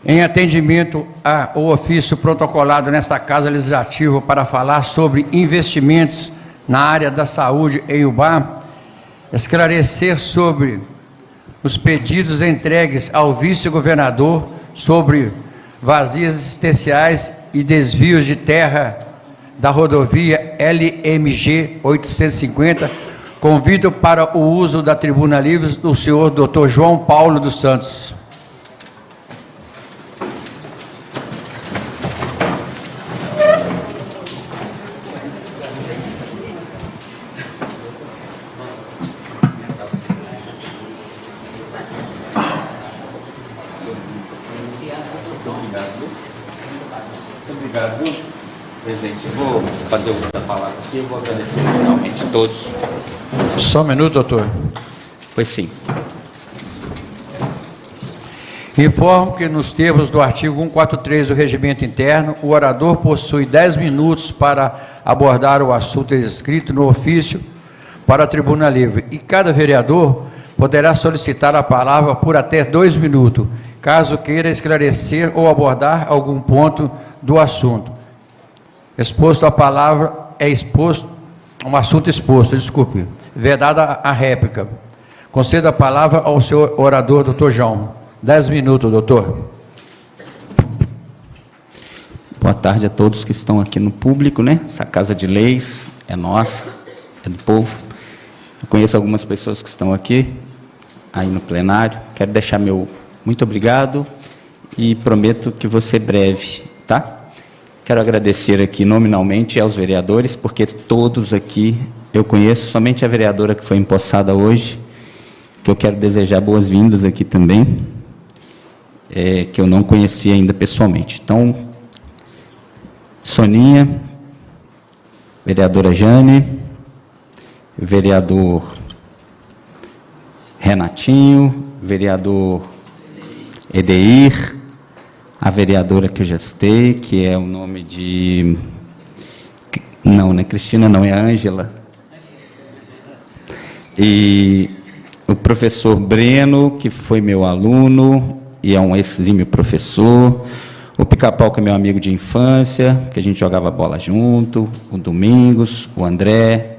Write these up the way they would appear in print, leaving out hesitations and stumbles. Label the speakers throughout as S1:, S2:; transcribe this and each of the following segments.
S1: Em atendimento ao ofício protocolado nesta Casa Legislativa para falar sobre investimentos na área da saúde em Ubá, esclarecer sobre os pedidos entregues ao vice-governador sobre vazias existenciais e desvios de terra da rodovia LMG 850, convido para o uso da tribuna livre do senhor Dr. João Paulo dos Santos.
S2: Obrigado, presidente. Eu vou fazer o uso da palavra aqui, eu vou agradecer finalmente a todos.
S1: Só um minuto, doutor.
S2: Pois sim.
S1: Informo que, nos termos do artigo 143 do Regimento Interno, o orador possui 10 minutos para abordar o assunto escrito no ofício para a tribuna livre, e cada vereador poderá solicitar a palavra por até 2 minutos, caso queira esclarecer ou abordar algum ponto do assunto. Exposto a palavra, é exposto, um assunto exposto, desculpe, vedada a réplica. Concedo a palavra ao senhor orador, doutor João. 10 minutos, doutor.
S2: Boa tarde a todos que estão aqui no público, né? Essa Casa de Leis é nossa, é do povo. Eu conheço algumas pessoas que estão aqui, aí no plenário. Quero deixar meu muito obrigado e prometo que vou ser breve, tá? Quero agradecer aqui nominalmente aos vereadores, porque todos aqui eu conheço, somente a vereadora que foi empossada hoje, que eu quero desejar boas-vindas aqui também, que eu não conheci ainda pessoalmente. Então, Soninha, vereadora Jane, vereador Renatinho, vereador Edeir, a vereadora que eu já citei, que é o nome de... Não, não é Cristina, não, é Ângela. E o professor Breno, que foi meu aluno, e é um exímio professor. O Pica-Pau, que é meu amigo de infância, que a gente jogava bola junto. O Domingos, o André.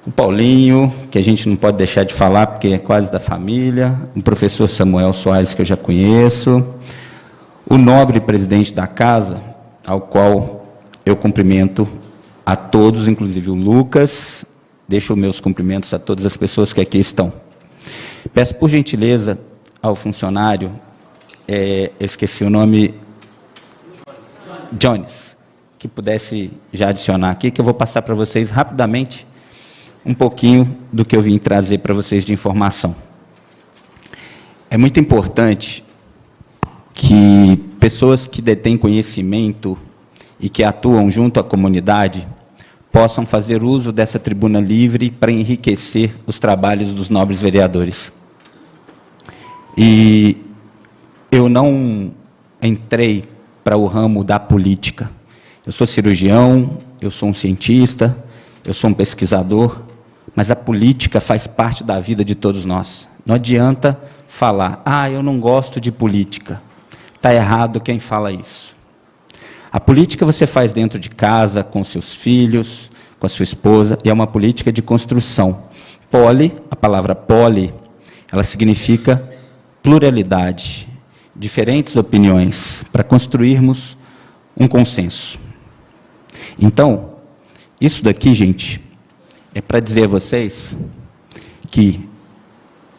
S2: O Paulinho, que a gente não pode deixar de falar, porque é quase da família. O professor Samuel Soares, que eu já conheço. O nobre presidente da casa, ao qual eu cumprimento a todos, inclusive o Lucas. Deixo meus cumprimentos a todas as pessoas que aqui estão. Peço, por gentileza, ao funcionário, eu esqueci o nome, Jones, que pudesse já adicionar aqui, que eu vou passar para vocês rapidamente um pouquinho do que eu vim trazer para vocês de informação. É muito importante que pessoas que detêm conhecimento e que atuam junto à comunidade possam fazer uso dessa tribuna livre para enriquecer os trabalhos dos nobres vereadores. E eu não entrei para o ramo da política. Eu sou cirurgião, eu sou um cientista, eu sou um pesquisador, mas a política faz parte da vida de todos nós. Não adianta falar, eu não gosto de política. Está errado quem fala isso. A política você faz dentro de casa, com seus filhos, com a sua esposa, e é uma política de construção. A palavra poli, ela significa pluralidade, diferentes opiniões, para construirmos um consenso. Então, isso daqui, gente, é para dizer a vocês que,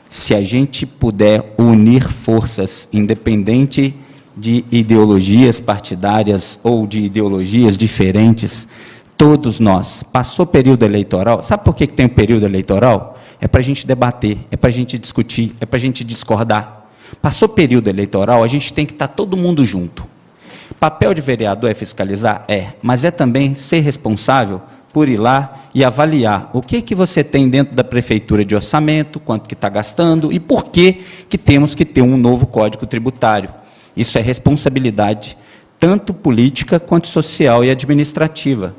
S2: se a gente puder unir forças, independente de ideologias partidárias ou de ideologias diferentes, todos nós, passou período eleitoral, sabe por que tem um período eleitoral? É para a gente debater, é para a gente discutir, é para a gente discordar. Passou período eleitoral, a gente tem que estar todo mundo junto. Papel de vereador é fiscalizar? Mas é também ser responsável por ir lá e avaliar o que você tem dentro da prefeitura de orçamento, quanto que está gastando e por que temos que ter um novo Código Tributário. Isso é responsabilidade tanto política quanto social e administrativa.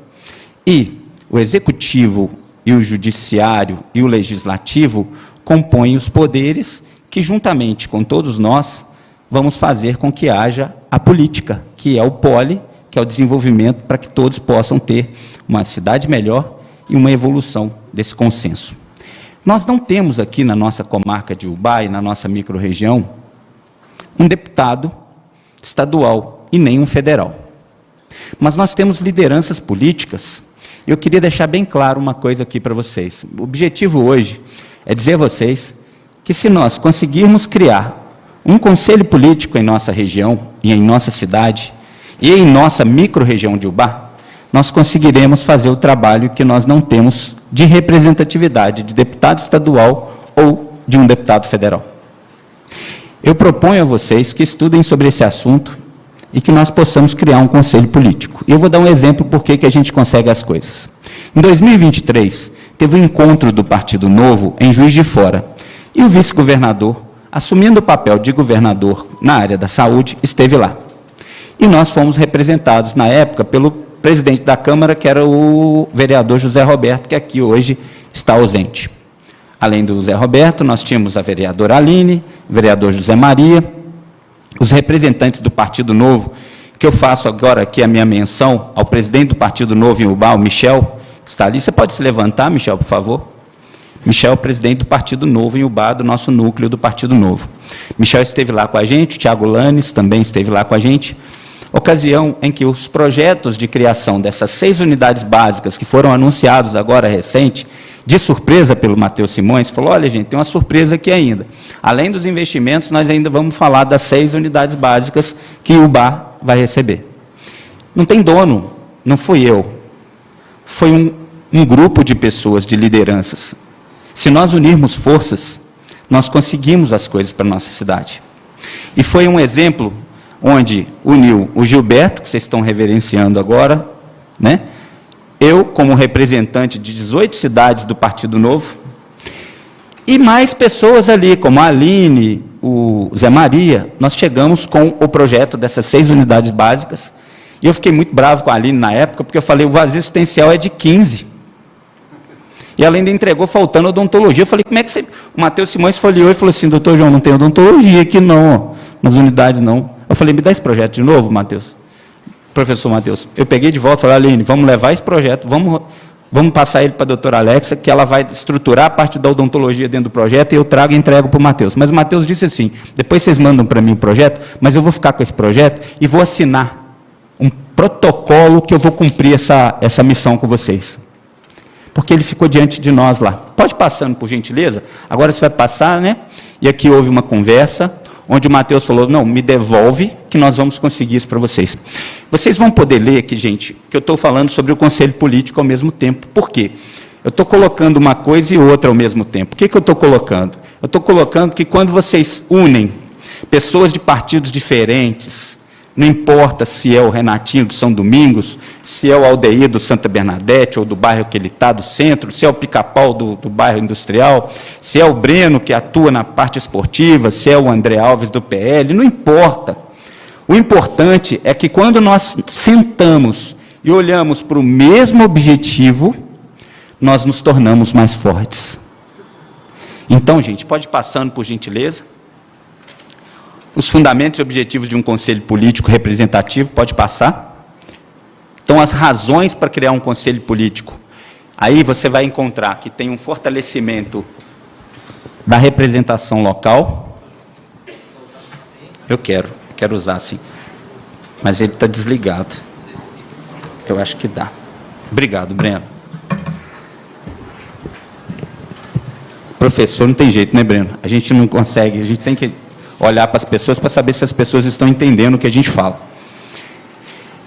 S2: E o Executivo e o Judiciário e o Legislativo compõem os poderes que, juntamente com todos nós, vamos fazer com que haja a política, que é o poli, que é o desenvolvimento para que todos possam ter uma cidade melhor e uma evolução desse consenso. Nós não temos aqui na nossa comarca de Ubá e na nossa microrregião um deputado estadual e nem um federal. Mas nós temos lideranças políticas. Eu queria deixar bem claro uma coisa aqui para vocês. O objetivo hoje é dizer a vocês que se nós conseguirmos criar um conselho político em nossa região e em nossa cidade e em nossa microrregião de Ubá, nós conseguiremos fazer o trabalho que nós não temos de representatividade de deputado estadual ou de um deputado federal. Eu proponho a vocês que estudem sobre esse assunto e que nós possamos criar um conselho político. E eu vou dar um exemplo por que a gente consegue as coisas. Em 2023, teve um encontro do Partido Novo em Juiz de Fora, e o vice-governador, assumindo o papel de governador na área da saúde, esteve lá. E nós fomos representados, na época, pelo presidente da Câmara, que era o vereador José Roberto, que aqui hoje está ausente. Além do José Roberto, nós tínhamos a vereadora Aline, o vereador José Maria, os representantes do Partido Novo, que eu faço agora aqui a minha menção ao presidente do Partido Novo em Ubá, o Michel, que está ali. Você pode se levantar, Michel, por favor? Michel é o presidente do Partido Novo em Ubá, do nosso núcleo do Partido Novo. Michel esteve lá com a gente, o Tiago Lanes também esteve lá com a gente, ocasião em que os projetos de criação dessas 6 unidades básicas, que foram anunciados agora recente, de surpresa pelo Matheus Simões, falou, olha, gente, tem uma surpresa aqui ainda. Além dos investimentos, nós ainda vamos falar das 6 unidades básicas que o Ubá vai receber. Não tem dono, não fui eu. Foi um grupo de pessoas, de lideranças. Se nós unirmos forças, nós conseguimos as coisas para a nossa cidade. E foi um exemplo onde uniu o Gilberto, que vocês estão reverenciando agora, né? Eu, como representante de 18 cidades do Partido Novo, e mais pessoas ali, como a Aline, o Zé Maria, nós chegamos com o projeto dessas 6 unidades básicas, e eu fiquei muito bravo com a Aline na época, porque eu falei, o vazio existencial é de 15. E ela ainda entregou faltando odontologia. Eu falei, como é que você... O Matheus Simões folheou e falou assim, doutor João, não tem odontologia aqui não, nas unidades não. Eu falei, me dá esse projeto de novo, Matheus. Professor Matheus, eu peguei de volta e falei, Aline, vamos levar esse projeto, vamos passar ele para a doutora Alexa, que ela vai estruturar a parte da odontologia dentro do projeto, e eu trago e entrego para o Matheus. Mas o Matheus disse assim, depois vocês mandam para mim o projeto, mas eu vou ficar com esse projeto e vou assinar um protocolo que eu vou cumprir essa missão com vocês. Porque ele ficou diante de nós lá. Pode passando, por gentileza? Agora você vai passar, né? E aqui houve uma conversa, onde o Matheus falou, não, me devolve, que nós vamos conseguir isso para vocês. Vocês vão poder ler aqui, gente, que eu estou falando sobre o Conselho Político ao mesmo tempo. Por quê? Eu estou colocando uma coisa e outra ao mesmo tempo. O que eu estou colocando? Eu estou colocando que quando vocês unem pessoas de partidos diferentes, não importa se é o Renatinho de São Domingos, se é o Aldeir do Santa Bernadette, ou do bairro que ele está, do centro, se é o Pica-Pau do bairro industrial, se é o Breno, que atua na parte esportiva, se é o André Alves do PL, não importa. O importante é que quando nós sentamos e olhamos para o mesmo objetivo, nós nos tornamos mais fortes. Então, gente, pode ir passando, por gentileza. Os fundamentos e objetivos de um conselho político representativo, pode passar. Então, as razões para criar um conselho político. Aí você vai encontrar que tem um fortalecimento da representação local. Eu quero usar sim. Mas ele está desligado. Eu acho que dá. Obrigado, Breno. Professor, não tem jeito, né, Breno? A gente não consegue, a gente tem que olhar para as pessoas para saber se as pessoas estão entendendo o que a gente fala.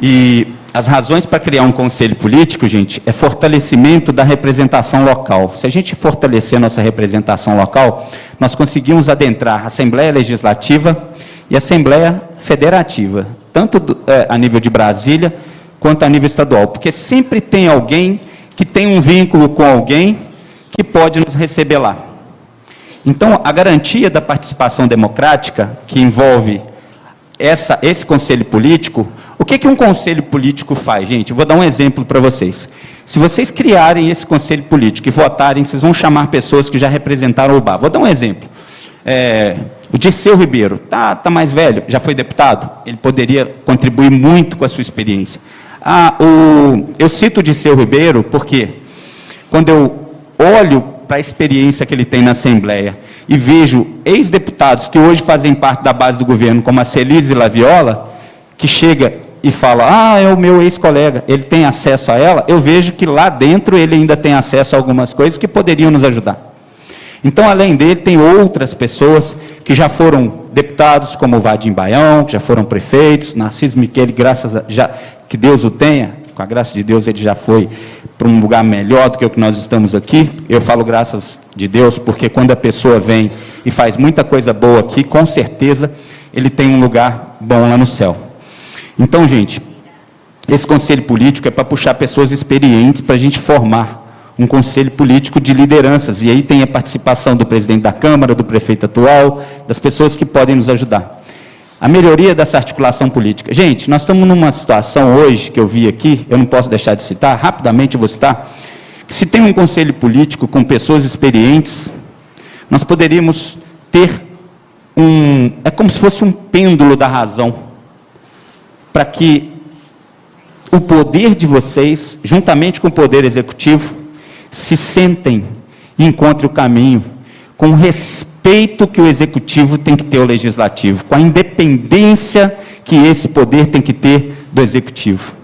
S2: E as razões para criar um conselho político, gente, é fortalecimento da representação local. Se a gente fortalecer a nossa representação local, nós conseguimos adentrar a Assembleia Legislativa e a Assembleia Federativa, tanto a nível de Brasília, quanto a nível estadual, porque sempre tem alguém que tem um vínculo com alguém que pode nos receber lá. Então, a garantia da participação democrática, que envolve esse conselho político, o que um conselho político faz, gente? Eu vou dar um exemplo para vocês. Se vocês criarem esse conselho político e votarem, vocês vão chamar pessoas que já representaram o Ubá. Vou dar um exemplo. O Dirceu Ribeiro, tá mais velho, já foi deputado, ele poderia contribuir muito com a sua experiência. Eu cito o Dirceu Ribeiro porque, quando eu olho para a experiência que ele tem na Assembleia e vejo ex-deputados que hoje fazem parte da base do governo, como a Celise Laviola, que chega e fala, é o meu ex-colega, ele tem acesso a ela, eu vejo que lá dentro ele ainda tem acesso a algumas coisas que poderiam nos ajudar. Então, além dele, tem outras pessoas que já foram deputados, como o Vadim Baião, que já foram prefeitos, Narciso Michele, que Deus o tenha, com a graça de Deus, ele já foi para um lugar melhor do que o que nós estamos aqui. Eu falo graças de Deus, porque quando a pessoa vem e faz muita coisa boa aqui, com certeza ele tem um lugar bom lá no céu. Então, gente, esse conselho político é para puxar pessoas experientes para a gente formar um conselho político de lideranças, e aí tem a participação do presidente da Câmara, do prefeito atual, das pessoas que podem nos ajudar. A melhoria dessa articulação política. Gente, nós estamos numa situação hoje, que eu vi aqui, eu não posso deixar de citar, rapidamente eu vou citar, que se tem um conselho político com pessoas experientes, nós poderíamos ter é como se fosse um pêndulo da razão, para que o poder de vocês, juntamente com o poder executivo, se sentem e encontrem o caminho, com o respeito que o executivo tem que ter ao legislativo, com a independência que esse poder tem que ter do executivo.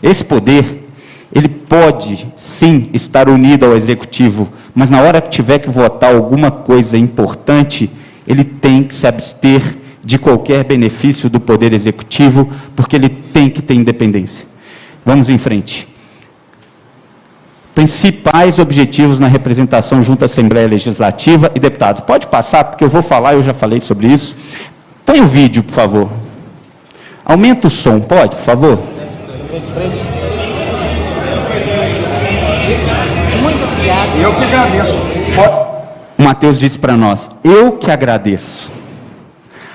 S2: Esse poder, ele pode, sim, estar unido ao executivo, mas na hora que tiver que votar alguma coisa importante, ele tem que se abster de qualquer benefício do poder executivo, porque ele tem que ter independência. Vamos em frente. Principais objetivos na representação junto à Assembleia Legislativa e deputados. Pode passar, porque eu vou falar, eu já falei sobre isso. Põe o vídeo, por favor. Aumenta o som, pode, por favor?
S3: Muito obrigado. Eu que agradeço.
S2: O Matheus disse para nós, eu que agradeço.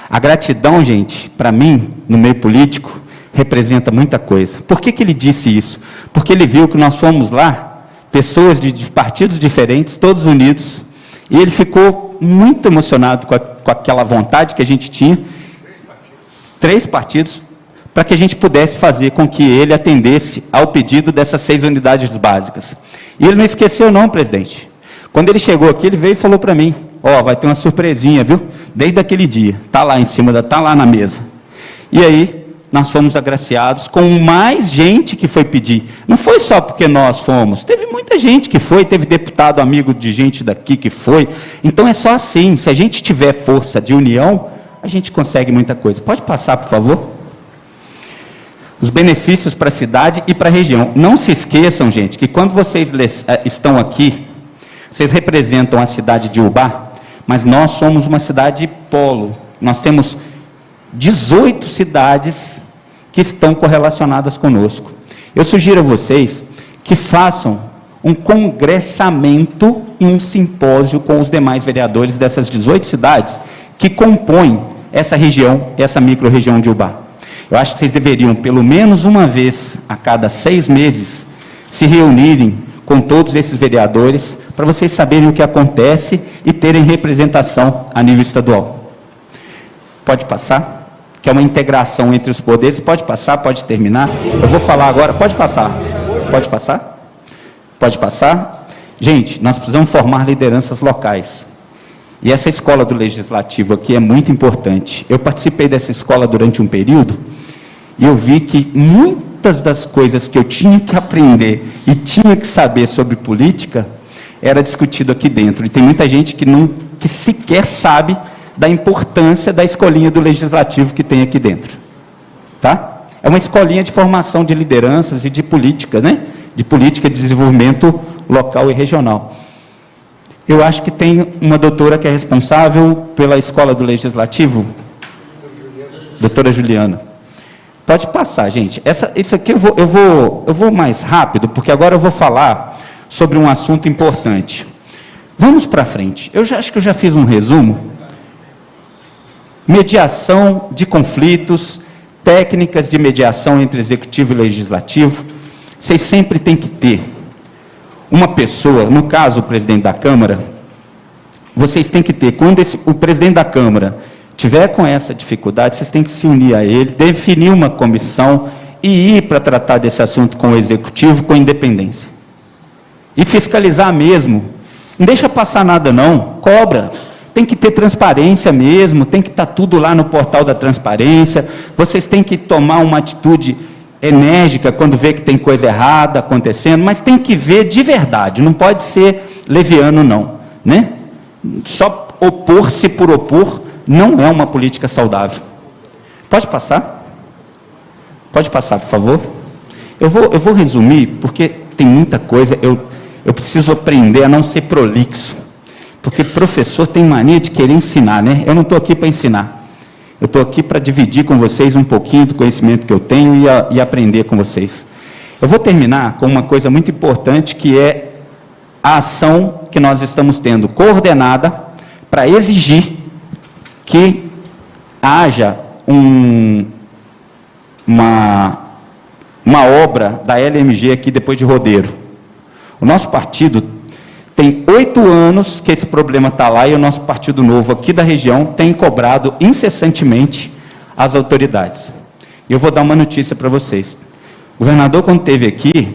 S2: A gratidão, gente, para mim, no meio político, representa muita coisa. Por que ele disse isso? Porque ele viu que nós fomos lá, pessoas de partidos diferentes, todos unidos, e ele ficou muito emocionado com aquela vontade que a gente tinha, 3 partidos, para que a gente pudesse fazer com que ele atendesse ao pedido dessas 6 unidades básicas. E ele não esqueceu não, presidente. Quando ele chegou aqui, ele veio e falou para mim, vai ter uma surpresinha, viu? Desde aquele dia, está lá em cima, está lá na mesa. E aí, nós fomos agraciados com mais gente que foi pedir. Não foi só porque nós fomos, teve muita gente que foi, teve deputado amigo de gente daqui que foi. Então é só assim, se a gente tiver força de união, a gente consegue muita coisa. Pode passar, por favor? Os benefícios para a cidade e para a região. Não se esqueçam, gente, que quando vocês estão aqui, vocês representam a cidade de Ubá, mas nós somos uma cidade polo. Nós temos 18 cidades que estão correlacionadas conosco. Eu sugiro a vocês que façam um congressamento e um simpósio com os demais vereadores dessas 18 cidades que compõem essa região, essa micro-região de Ubá. Eu acho que vocês deveriam, pelo menos uma vez a cada 6 meses, se reunirem com todos esses vereadores, para vocês saberem o que acontece e terem representação a nível estadual. Pode passar? Que é uma integração entre os poderes. Pode passar, pode terminar. Eu vou falar agora. Pode passar. Pode passar? Pode passar? Gente, nós precisamos formar lideranças locais. E essa escola do Legislativo aqui é muito importante. Eu participei dessa escola durante um período e eu vi que muitas das coisas que eu tinha que aprender e tinha que saber sobre política era discutido aqui dentro. E tem muita gente que sequer sabe da importância da escolinha do Legislativo que tem aqui dentro. Tá? É uma escolinha de formação de lideranças e de política, né? De política de desenvolvimento local e regional. Eu acho que tem uma doutora que é responsável pela escola do Legislativo, doutora Juliana. Pode passar, gente. Isso aqui eu vou mais rápido, porque agora eu vou falar sobre um assunto importante. Vamos para frente. Acho que eu já fiz um resumo. Mediação de conflitos, técnicas de mediação entre executivo e legislativo. Vocês sempre têm que ter uma pessoa, no caso o presidente da Câmara, vocês têm que ter, quando o presidente da Câmara tiver com essa dificuldade, vocês têm que se unir a ele, definir uma comissão e ir para tratar desse assunto com o Executivo, com independência. E fiscalizar mesmo. Não deixa passar nada, não. Cobra. Tem que ter transparência mesmo, tem que estar tudo lá no portal da transparência. Vocês têm que tomar uma atitude enérgica quando vê que tem coisa errada acontecendo, mas tem que ver de verdade, não pode ser leviano, não. Né? Só opor-se por opor não é uma política saudável. Pode passar? Pode passar, por favor? Eu vou resumir, porque tem muita coisa, eu preciso aprender a não ser prolixo, porque professor tem mania de querer ensinar, né? Eu não estou aqui para ensinar, eu estou aqui para dividir com vocês um pouquinho do conhecimento que eu tenho e aprender com vocês. Eu vou terminar com uma coisa muito importante, que é a ação que nós estamos tendo coordenada para exigir que haja uma obra da LMG aqui depois de Rodeiro. O nosso partido tem 8 anos que esse problema está lá e o nosso Partido Novo aqui da região tem cobrado incessantemente as autoridades. E eu vou dar uma notícia para vocês. O governador, quando esteve aqui,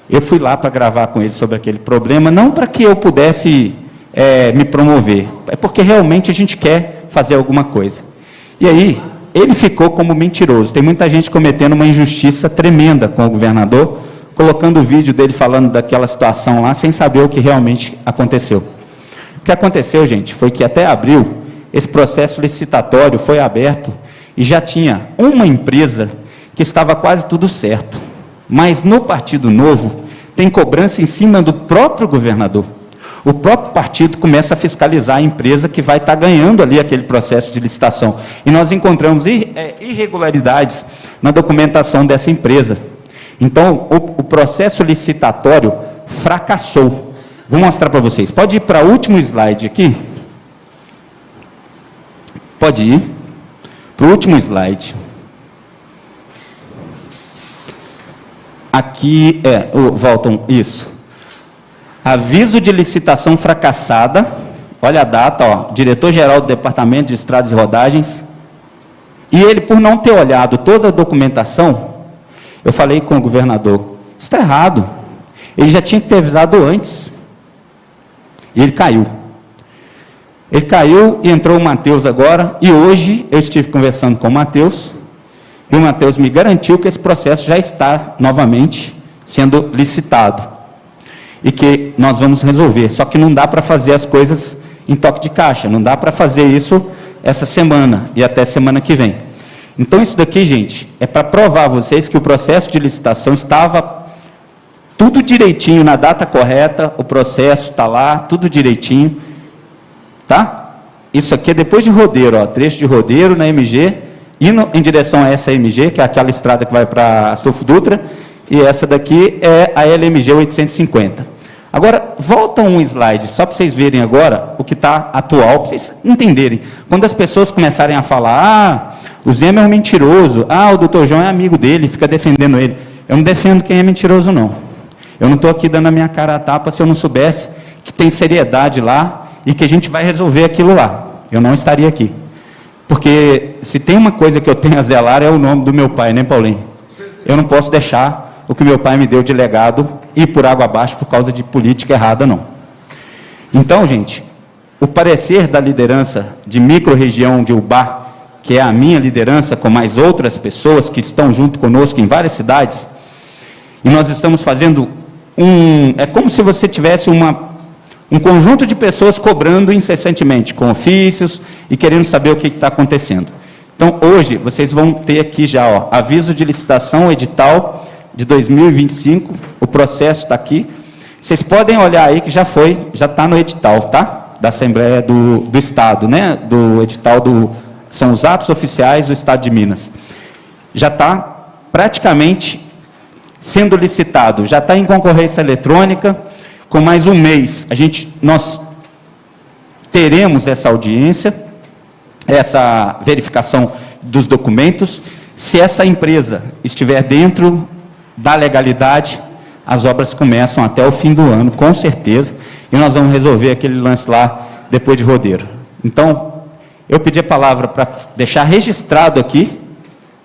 S2: eu fui lá para gravar com ele sobre aquele problema, não para que eu pudesse me promover, é porque realmente a gente quer fazer alguma coisa. E aí, ele ficou como mentiroso. Tem muita gente cometendo uma injustiça tremenda com o governador, colocando o vídeo dele falando daquela situação lá, sem saber o que realmente aconteceu. O que aconteceu, gente, foi que até abril, esse processo licitatório foi aberto e já tinha uma empresa que estava quase tudo certo. Mas no Partido Novo, tem cobrança em cima do próprio governador. O próprio partido começa a fiscalizar a empresa que vai estar ganhando ali aquele processo de licitação. E nós encontramos irregularidades na documentação dessa empresa. Então, o processo licitatório fracassou. Vou mostrar para vocês. Pode ir para o último slide aqui? Pode ir para o último slide. Aqui, voltam, isso. Aviso de licitação fracassada. Olha a data, ó, diretor-geral do Departamento de Estradas e Rodagens. E ele, por não ter olhado toda a documentação, eu falei com o governador, isso está errado. Ele já tinha que ter avisado antes. E ele caiu. Ele caiu e entrou o Matheus agora, e hoje eu estive conversando com o Matheus, e o Matheus me garantiu que esse processo já está novamente sendo licitado. E que nós vamos resolver. Só que não dá para fazer as coisas em toque de caixa, não dá para fazer isso essa semana e até semana que vem. Então, isso daqui, gente, é para provar a vocês que o processo de licitação estava tudo direitinho, na data correta, o processo está lá, tudo direitinho, tá? Isso aqui é depois de Rodeiro, ó, trecho de Rodeiro na MG, indo em direção a essa MG, que é aquela estrada que vai para Astolfo Dutra, e essa daqui é a LMG 850. Agora, volta um slide, só para vocês verem agora o que está atual, para vocês entenderem. Quando as pessoas começarem a falar, o Zema é um mentiroso, o doutor João é amigo dele, fica defendendo ele. Eu não defendo quem é mentiroso, não. Eu não estou aqui dando a minha cara a tapa se eu não soubesse que tem seriedade lá e que a gente vai resolver aquilo lá. Eu não estaria aqui. Porque se tem uma coisa que eu tenho a zelar é o nome do meu pai, né, Paulinho? Eu não posso deixar o que meu pai me deu de legado ir por água abaixo por causa de política errada, não. Então, gente, o parecer da liderança de micro-região de Ubá, que é a minha liderança com mais outras pessoas que estão junto conosco em várias cidades, e nós estamos fazendo é como se você tivesse um conjunto de pessoas cobrando incessantemente, com ofícios e querendo saber o que está acontecendo. Então, hoje, vocês vão ter aqui já, ó, aviso de licitação, edital de 2025, o processo está aqui. Vocês podem olhar aí que já está no edital, tá? Da Assembleia do Estado, né? Do edital são os atos oficiais do Estado de Minas. Já está praticamente sendo licitado, já está em concorrência eletrônica, com mais um mês, nós teremos essa audiência, essa verificação dos documentos. Se essa empresa estiver dentro da legalidade, as obras começam até o fim do ano, com certeza, e nós vamos resolver aquele lance lá depois de rodeiro. Então, eu pedi a palavra para deixar registrado aqui,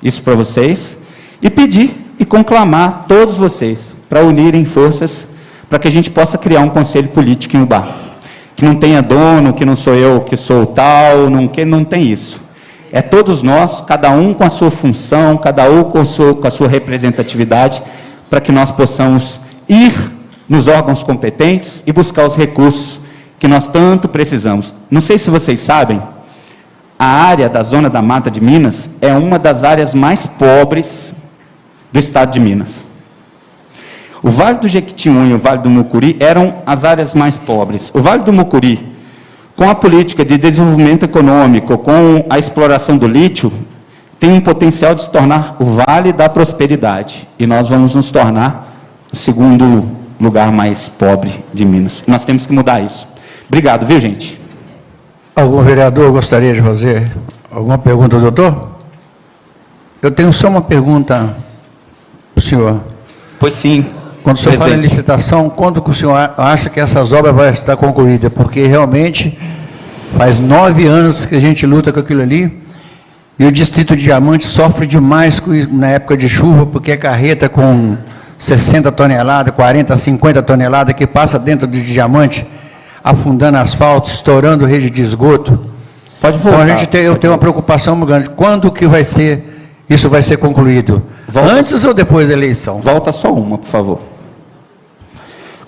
S2: isso para vocês, e pedir e conclamar todos vocês para unirem forças para que a gente possa criar um conselho político em Ubá. Que não tenha dono, que não sou eu que sou tal, que não tem isso. É todos nós, cada um com a sua função, cada um com a sua representatividade, para que nós possamos ir nos órgãos competentes e buscar os recursos que nós tanto precisamos. Não sei se vocês sabem, a área da Zona da Mata de Minas é uma das áreas mais pobres do estado de Minas. O Vale do Jequitinhonha e o Vale do Mucuri eram as áreas mais pobres. O Vale do Mucuri, com a política de desenvolvimento econômico, com a exploração do lítio, tem um potencial de se tornar o Vale da Prosperidade. E nós vamos nos tornar o segundo lugar mais pobre de Minas. Nós temos que mudar isso. Obrigado, viu, gente?
S1: Algum vereador gostaria de fazer alguma pergunta, doutor? Eu tenho só uma pergunta para o senhor.
S2: Pois sim.
S1: Quando o senhor fala em licitação, quando que o senhor acha que essas obras vão estar concluídas? Porque realmente faz 9 anos que a gente luta com aquilo ali e o Distrito de Diamante sofre demais na época de chuva, porque a carreta com 60 toneladas, 40, 50 toneladas que passa dentro do Diamante, afundando asfalto, estourando rede de esgoto.
S2: Pode voltar.
S1: Então eu tenho uma preocupação muito grande. Quando que isso vai ser concluído? Antes ou depois da eleição?
S2: Volta só uma, por favor.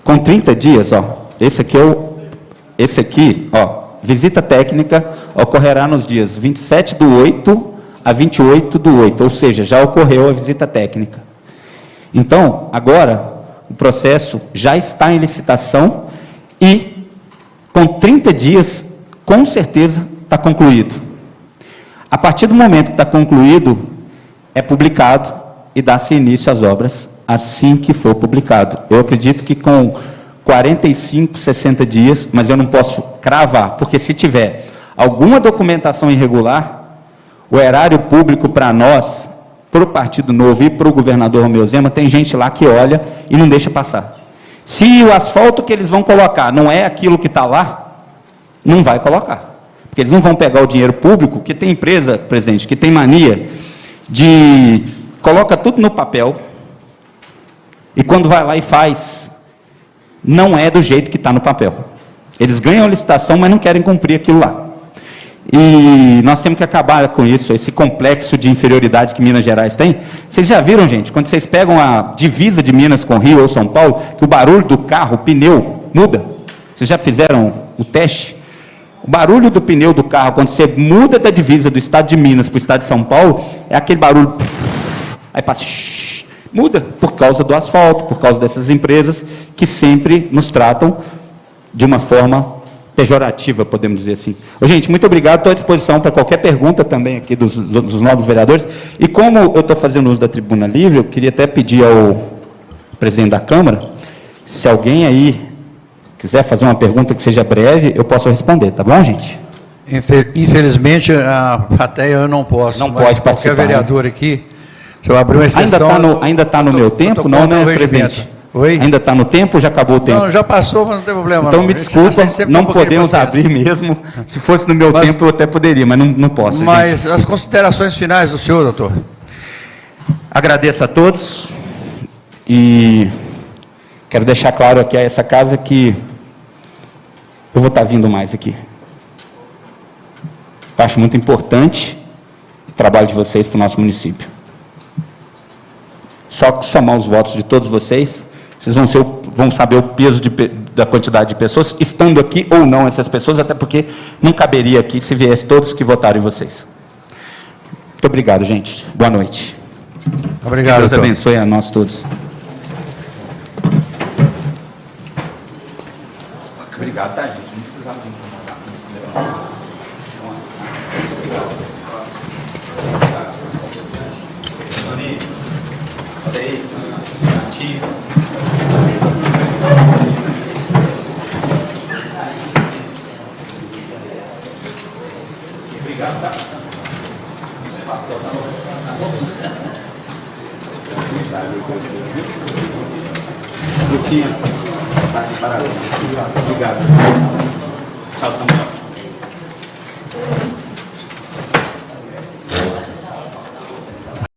S2: Com 30 dias, ó, esse aqui, visita técnica ocorrerá nos dias 27/8 a 28/8, ou seja, já ocorreu a visita técnica. Então, agora, o processo já está em licitação e, com 30 dias, com certeza, está concluído. A partir do momento que está concluído, é publicado e dá-se início às obras assim que for publicado. Eu acredito que com 45, 60 dias, mas eu não posso cravar, porque se tiver alguma documentação irregular, o erário público para nós, para o Partido Novo e para o governador Romeu Zema, tem gente lá que olha e não deixa passar. Se o asfalto que eles vão colocar não é aquilo que está lá, não vai colocar. Porque eles não vão pegar o dinheiro público, que tem empresa, presidente, que tem mania de coloca tudo no papel, e quando vai lá e faz, não é do jeito que está no papel. Eles ganham a licitação, mas não querem cumprir aquilo lá. E nós temos que acabar com isso, esse complexo de inferioridade que Minas Gerais tem. Vocês já viram, gente, quando vocês pegam a divisa de Minas com Rio ou São Paulo, que o barulho do carro, o pneu, muda? Vocês já fizeram o teste? O barulho do pneu do carro, quando você muda da divisa do estado de Minas para o estado de São Paulo, é aquele barulho, aí passa, muda, por causa do asfalto, por causa dessas empresas que sempre nos tratam de uma forma pejorativa, podemos dizer assim. Ô, gente, muito obrigado, estou à disposição para qualquer pergunta também aqui dos novos vereadores. E como eu estou fazendo uso da tribuna livre, eu queria até pedir ao presidente da Câmara, se alguém aí quiser fazer uma pergunta que seja breve, eu posso responder, tá bom, gente?
S1: Infelizmente, a plateia eu não posso.
S2: Não pode participar.
S1: Qualquer vereador aqui, se eu abrir uma exceção...
S2: Ainda está no meu tempo? Não, né, presidente?
S1: Oi?
S2: Ainda está no tempo ou já acabou o tempo?
S1: Não, já passou, mas não tem problema.
S2: Então, me desculpa, não podemos abrir mesmo. Se fosse no meu tempo, eu até poderia, mas não posso.
S1: Mas
S2: gente.
S1: as considerações finais do senhor, doutor?
S2: Agradeço a todos e quero deixar claro aqui a essa casa que eu vou estar vindo mais aqui. Eu acho muito importante o trabalho de vocês para o nosso município. Só somar os votos de todos vocês, vocês vão saber o peso da quantidade de pessoas, estando aqui ou não essas pessoas, até porque não caberia aqui se viesse todos que votaram em vocês. Muito obrigado, gente. Boa noite.
S1: Obrigado,
S2: Deus
S1: doutor.
S2: abençoe a nós todos. Obrigado, tá, gente? Não precisava de incomodar com isso. Obrigado, tá? Luquinha, tá aqui parado. Obrigado. causando uma